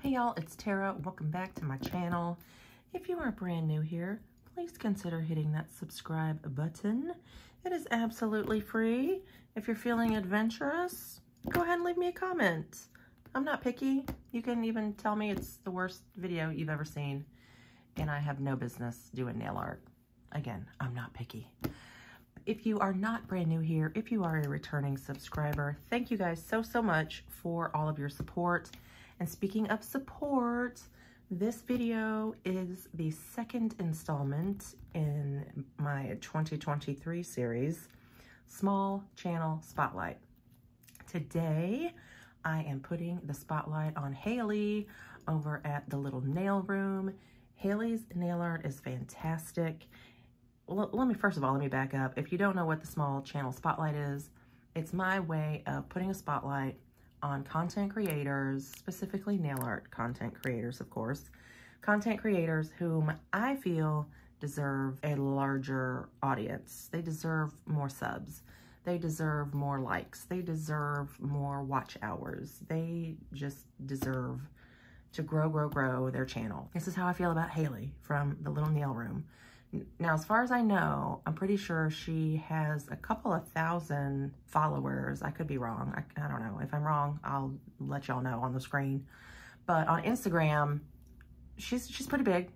Hey y'all, it's Tara. Welcome back to my channel. If you are brand new here, please consider hitting that subscribe button. It is absolutely free. If you're feeling adventurous, go ahead and leave me a comment. I'm not picky. You can even tell me it's the worst video you've ever seen, and I have no business doing nail art. Again, I'm not picky. If you are not brand new here, if you are a returning subscriber, thank you guys so much for all of your support. And speaking of support, this video is the second installment in my 2023 series, Small Channel Spotlight. Today, I am putting the spotlight on Hayley over at the Little Nail Room. Hayley's nail art is fantastic. First of all, let me back up. If you don't know what the Small Channel Spotlight is, it's my way of putting a spotlight on content creators, specifically nail art content creators, of course. Content creators whom I feel deserve a larger audience. They deserve more subs. They deserve more likes. They deserve more watch hours. They just deserve to grow their channel. This is how I feel about Hayley from the Little Nail Room. Now, as far as I know, I'm pretty sure she has a couple of thousand followers. I could be wrong. I don't know. If I'm wrong, I'll let y'all know on the screen. But on Instagram, she's pretty big.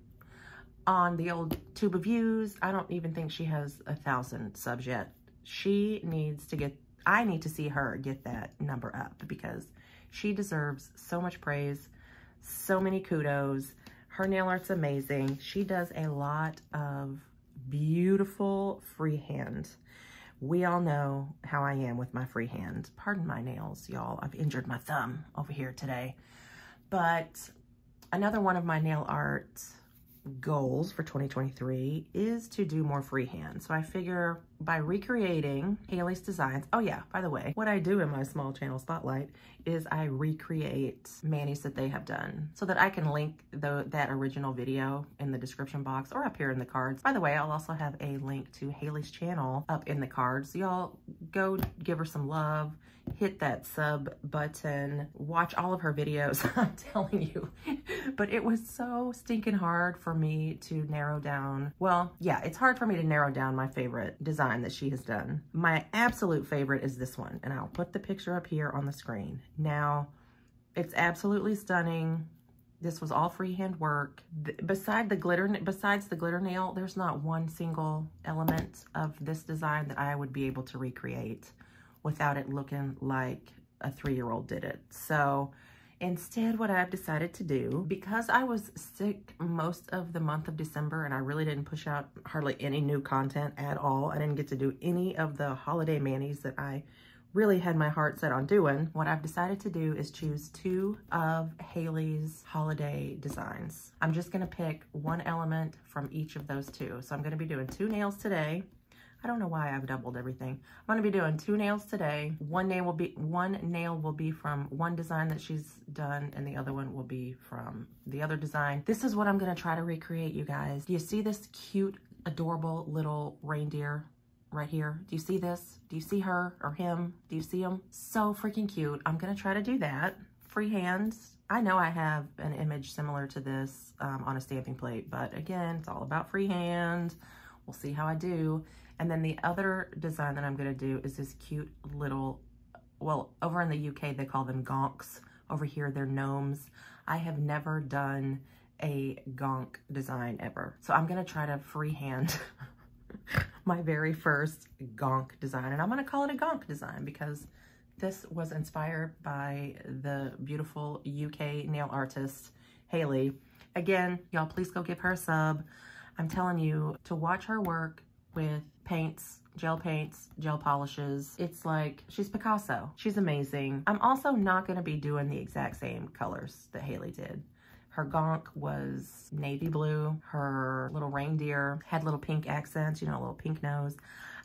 On the old tube of views, I don't even think she has 1,000 subs yet. She needs to get, I need to see her get that number up because she deserves so much praise, so many kudos. Her nail art's amazing. She does a lot of beautiful freehand. We all know how I am with my freehand. Pardon my nails, y'all. I've injured my thumb over here today. But another one of my nail art goals for 2023 is to do more freehand. So I figure by recreating Hayley's designs, oh yeah, by the way, what I do in my Small Channel Spotlight is I recreate manis that they have done so that I can link that original video in the description box or up here in the cards. By the way, I'll also have a link to Hayley's channel up in the cards. So y'all go give her some love. Hit that sub button, watch all of her videos, I'm telling you. But it was so stinking hard for me to narrow down. Well, yeah, it's hard for me to narrow down my favorite design that she has done. My absolute favorite is this one, and I'll put the picture up here on the screen. Now, it's absolutely stunning. This was all freehand work. Besides the glitter nail, there's not one single element of this design that I would be able to recreate without it looking like a 3-year-old did it. So instead, what I've decided to do, because I was sick most of the month of December and I really didn't push out hardly any new content at all, I didn't get to do any of the holiday manis that I really had my heart set on doing. What I've decided to do is choose 2 of Hayley's holiday designs. I'm just gonna pick one element from each of those 2. So I'm gonna be doing 2 nails today. I don't know why I've doubled everything. I'm gonna be doing 2 nails today. One nail will be from one design that she's done, and the other one will be from the other design. This is what I'm gonna try to recreate, you guys. Do you see this cute, adorable little reindeer right here? Do you see this? Do you see her or him? Do you see him? So freaking cute. I'm gonna try to do that. Freehand. I know I have an image similar to this on a stamping plate, but again, it's all about freehand. We'll see how I do. And then the other design that I'm gonna do is this cute little, well, over in the UK, they call them gonks. Over here, they're gnomes. I have never done a gonk design ever. So I'm gonna try to freehand my very first gonk design. And I'm gonna call it a gonk design because this was inspired by the beautiful UK nail artist, Hayley. Again, y'all, please go give her a sub. I'm telling you, to watch her work with paints, gel polishes, it's like she's Picasso. She's amazing. I'm also not gonna be doing the exact same colors that Hayley did. Her gonk was navy blue. Her little reindeer had little pink accents, you know, a little pink nose.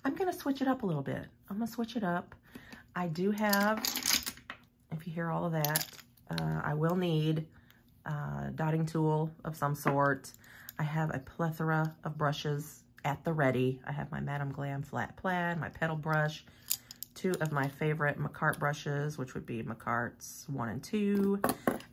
I'm gonna switch it up a little bit. I'm gonna switch it up. I do have, if you hear all of that, I will need a dotting tool of some sort. I have a plethora of brushes at the ready. I have my Madame Glam flat plaid, my petal brush, 2 of my favorite Macart brushes, which would be Macart's 1 and 2,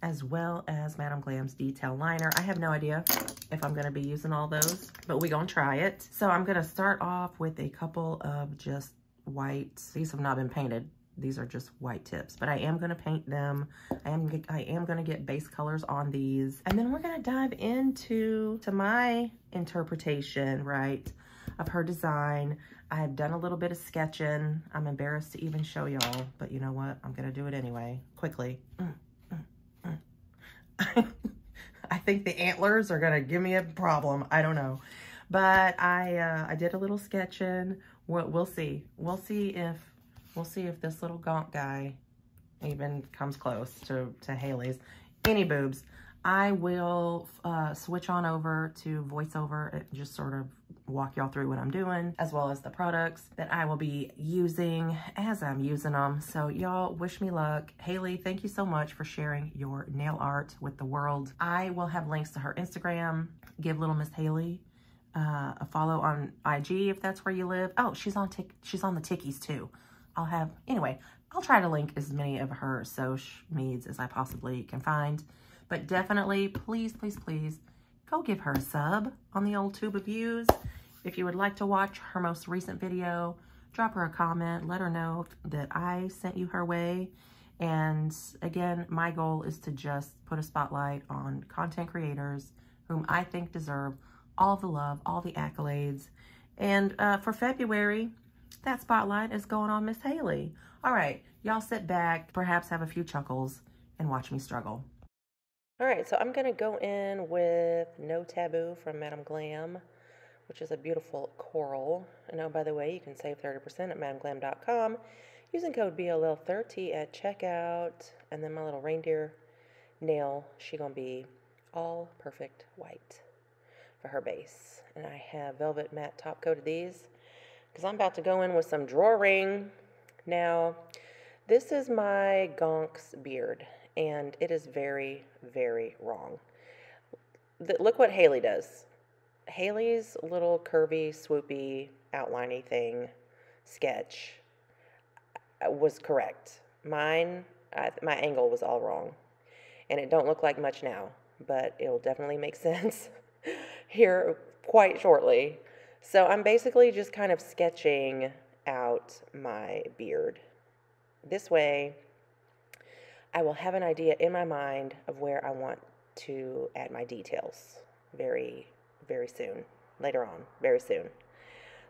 as well as Madam Glam's detail liner. I have no idea if I'm going to be using all those, but we're going to try it. So I'm going to start off with a couple of just white. These have not been painted. These are just white tips, but I am going to paint them. I am going to get base colors on these. And then we're going to dive into my interpretation, right, of her design. I've done a little bit of sketching. I'm embarrassed to even show y'all, but you know what? I'm going to do it anyway, quickly. I think the antlers are going to give me a problem. I don't know. But I did a little sketching. We'll see. We'll see if this little gaunt guy even comes close to Hayley's. Any boobs. I will switch on over to voiceover and just sort of walk y'all through what I'm doing, as well as the products that I will be using as I'm using them. So y'all wish me luck. Hayley, thank you so much for sharing your nail art with the world. I will have links to her Instagram. Give little Miss Hayley a follow on IG if that's where you live. Oh, she's on the Tickies too. Anyway, I'll try to link as many of her social medias as I possibly can find. But definitely, please, please, please, go give her a sub on the old tube of views. If you would like to watch her most recent video, drop her a comment. Let her know that I sent you her way. And again, my goal is to just put a spotlight on content creators whom I think deserve all the love, all the accolades. And for February, that spotlight is going on Miss Hayley. All right, y'all sit back, perhaps have a few chuckles, and watch me struggle. All right, so I'm going to go in with No Taboo from Madam Glam, which is a beautiful coral. And oh, by the way, you can save 30% at madamglam.com using code BLL30 at checkout. And then my little reindeer nail, she going to be all perfect white for her base. And I have velvet matte top coated these because I'm about to go in with some drawing. Now, this is my Gonk's beard, and it is very, very wrong. Look what Hayley does. Hayley's little curvy, swoopy, outliney thing, sketch, was correct. Mine, my angle was all wrong. And it don't look like much now, but it'll definitely make sense here quite shortly. So I'm basically just kind of sketching out my beard. This way, I will have an idea in my mind of where I want to add my details very, very soon, later on, very soon.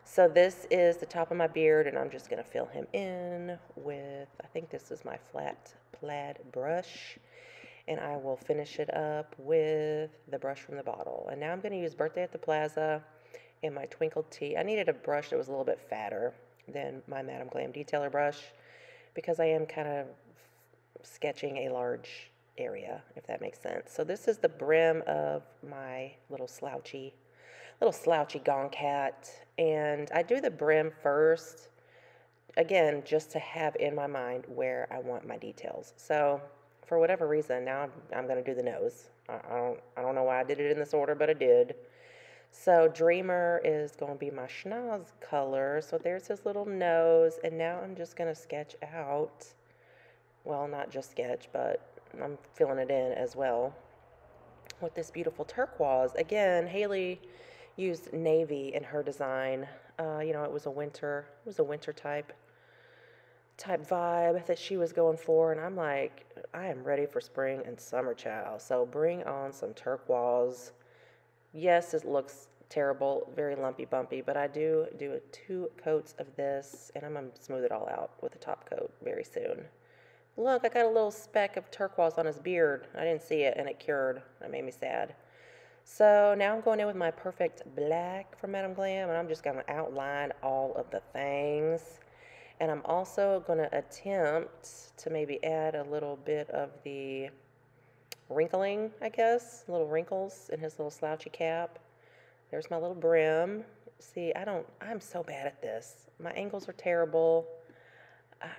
So this is the top of my beard, and I'm just going to fill him in with, I think this is my flat plaid brush, and I will finish it up with the brush from the bottle. And now I'm going to use Birthday at the Plaza in my Twinkled Tea. I needed a brush that was a little bit fatter than my Madam Glam detailer brush because I am kind of sketching a large area, if that makes sense. So this is the brim of my little slouchy Gonk hat, and I do the brim first, again, just to have in my mind where I want my details. So for whatever reason, now I'm going to do the nose. I don't know why I did it in this order, but I did. So Dreamer is going to be my schnoz color. So there's his little nose, and now I'm just going to sketch out, well, not just sketch, but I'm filling it in as well with this beautiful turquoise. Again, Hayley used navy in her design. You know, it was a winter type vibe that she was going for, and I'm like, I am ready for spring and summer, child. So bring on some turquoise. Yes, it looks terrible, very lumpy bumpy, but I do 2 coats of this, and I'm going to smooth it all out with the top coat very soon. Look, I got a little speck of turquoise on his beard. I didn't see it, and it cured. That made me sad. So now I'm going in with my Perfect Black from Madam Glam, and I'm just going to outline all of the things. And I'm also going to attempt to maybe add a little bit of the wrinkling, I guess, little wrinkles in his little slouchy cap. There's my little brim. See, I'm so bad at this. My angles are terrible.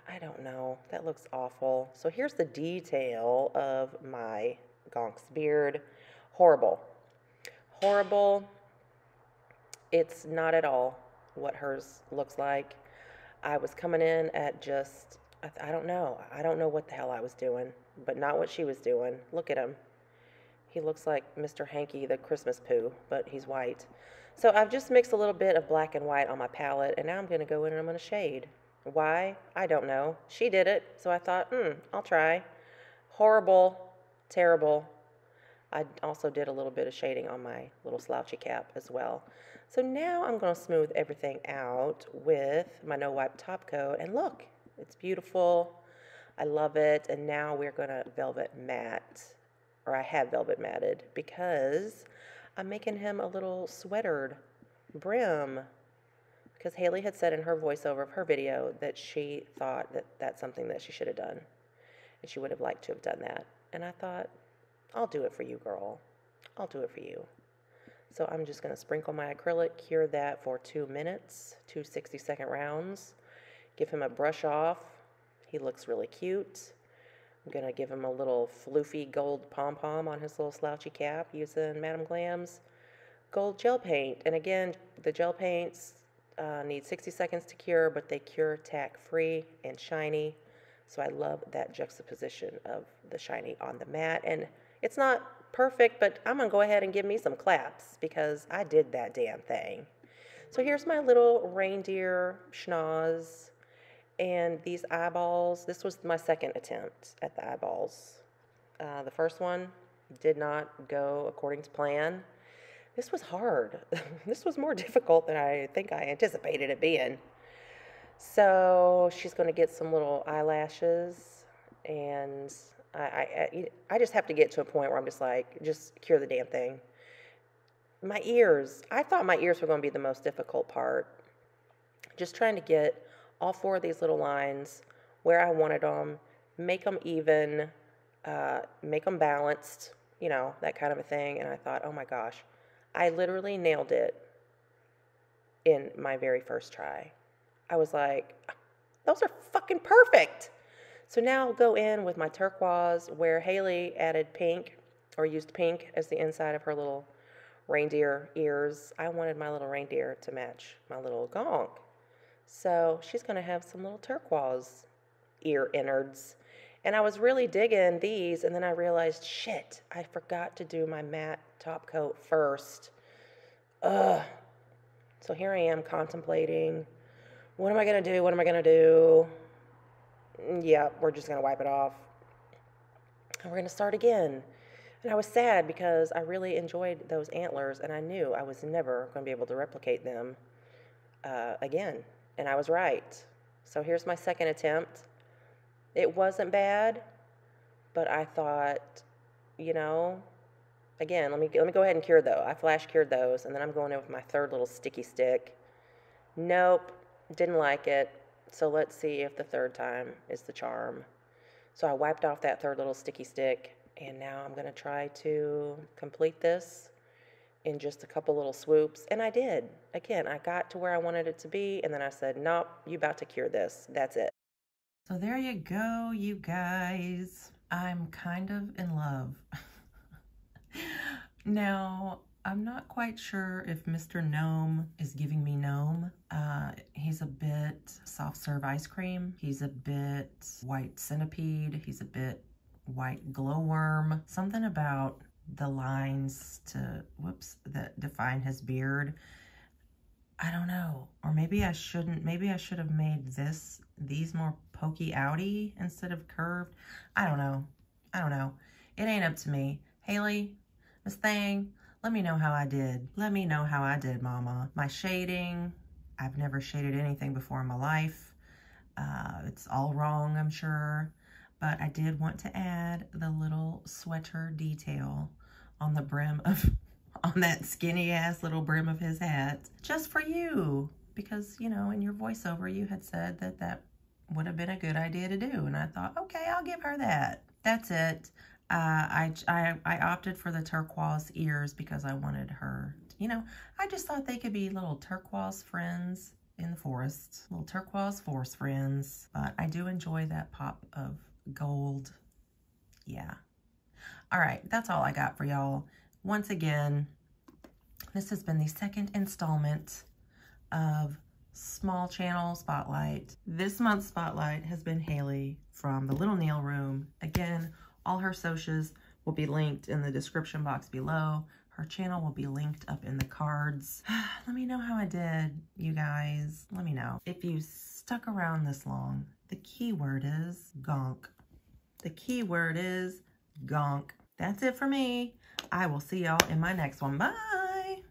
I don't know. That looks awful. So here's the detail of my Gonk's beard. Horrible. Horrible. It's not at all what hers looks like. I was coming in at just I don't know. I don't know what the hell I was doing, but not what she was doing. Look at him. He looks like Mr. Hanky the Christmas Pooh, but he's white. So I've just mixed a little bit of black and white on my palette, and now I'm going to go in and I'm going to shade. Why? I don't know. She did it, so I thought, I'll try. Horrible. Terrible. I also did a little bit of shading on my little slouchy cap as well. So now I'm going to smooth everything out with my no wipe top coat, and look, it's beautiful. I love it. And now we're going to velvet matte, or I have velvet matted, because I'm making him a little sweatered brim, because Hayley had said in her voiceover of her video that she thought that that's something that she should have done, and she would have liked to have done that. And I thought, I'll do it for you, girl. I'll do it for you. So I'm just going to sprinkle my acrylic, cure that for 2 minutes, 2 60-second rounds. Give him a brush off. He looks really cute. I'm going to give him a little floofy gold pom-pom on his little slouchy cap using Madame Glam's gold gel paint. And again, the gel paints need 60 seconds to cure, but they cure tack-free and shiny. So I love that juxtaposition of the shiny on the matte. And it's not perfect, but I'm going to go ahead and give me some claps because I did that damn thing. So here's my little reindeer schnoz. And these eyeballs, this was my second attempt at the eyeballs. The first one did not go according to plan. This was hard. This was more difficult than I think I anticipated it being. So she's going to get some little eyelashes, and I just have to get to a point where I'm just like, just cure the damn thing. My ears, I thought my ears were going to be the most difficult part. Just trying to get all 4 of these little lines where I wanted them, make them even, make them balanced, you know, that kind of a thing. And I thought, oh my gosh, I literally nailed it in my very first try. I was like, those are fucking perfect. So now I'll go in with my turquoise, where Hayley added pink, or used pink as the inside of her little reindeer ears. I wanted my little reindeer to match my little gonk. So she's going to have some little turquoise ear innards. And I was really digging these, and then I realized, shit, I forgot to do my matte top coat first. Ugh. So here I am contemplating, what am I going to do? What am I going to do? Yeah, we're just going to wipe it off. And we're going to start again. And I was sad because I really enjoyed those antlers, and I knew I was never going to be able to replicate them again. And I was right. So here's my second attempt. It wasn't bad, but I thought, you know, again, let me go ahead and cure those. I flash cured those, and then I'm going in with my third little sticky stick. Nope, didn't like it. So let's see if the third time is the charm. So I wiped off that third little sticky stick, and now I'm going to try to complete this in just a couple little swoops. And I did. Again, I got to where I wanted it to be, and then I said, nope, you about to cure this. That's it. So there you go, you guys. I'm kind of in love. Now, I'm not quite sure if Mr. Gnome is giving me gnome. He's a bit soft serve ice cream. He's a bit white centipede. He's a bit white glowworm. Something about the lines that define his beard. I don't know. Or maybe I shouldn't. Maybe I should have made these more pokey outy instead of curved. I don't know. I don't know. It ain't up to me. Hayley, Miss Thing, let me know how I did. Let me know how I did, Mama. My shading, I've never shaded anything before in my life. It's all wrong, I'm sure. But I did want to add the little sweater detail on the brim of, on that skinny ass little brim of his hat, just for you. Because, you know, in your voiceover, you had said that that would have been a good idea to do. And I thought, okay, I'll give her that. That's it. I opted for the turquoise ears because I wanted her, you know, I just thought they could be little turquoise friends in the forest, little turquoise forest friends. But I do enjoy that pop of gold. Yeah. All right, that's all I got for y'all. Once again, this has been the second installment of small channel spotlight. This month's spotlight has been Hayley from the Little Nail Room. Again, all her socials will be linked in the description box below. Her channel will be linked up in the cards. Let me know how I did, you guys. Let me know. If you stuck around this long, the key word is gonk. The key word is gonk. That's it for me. I will see y'all in my next one. Bye.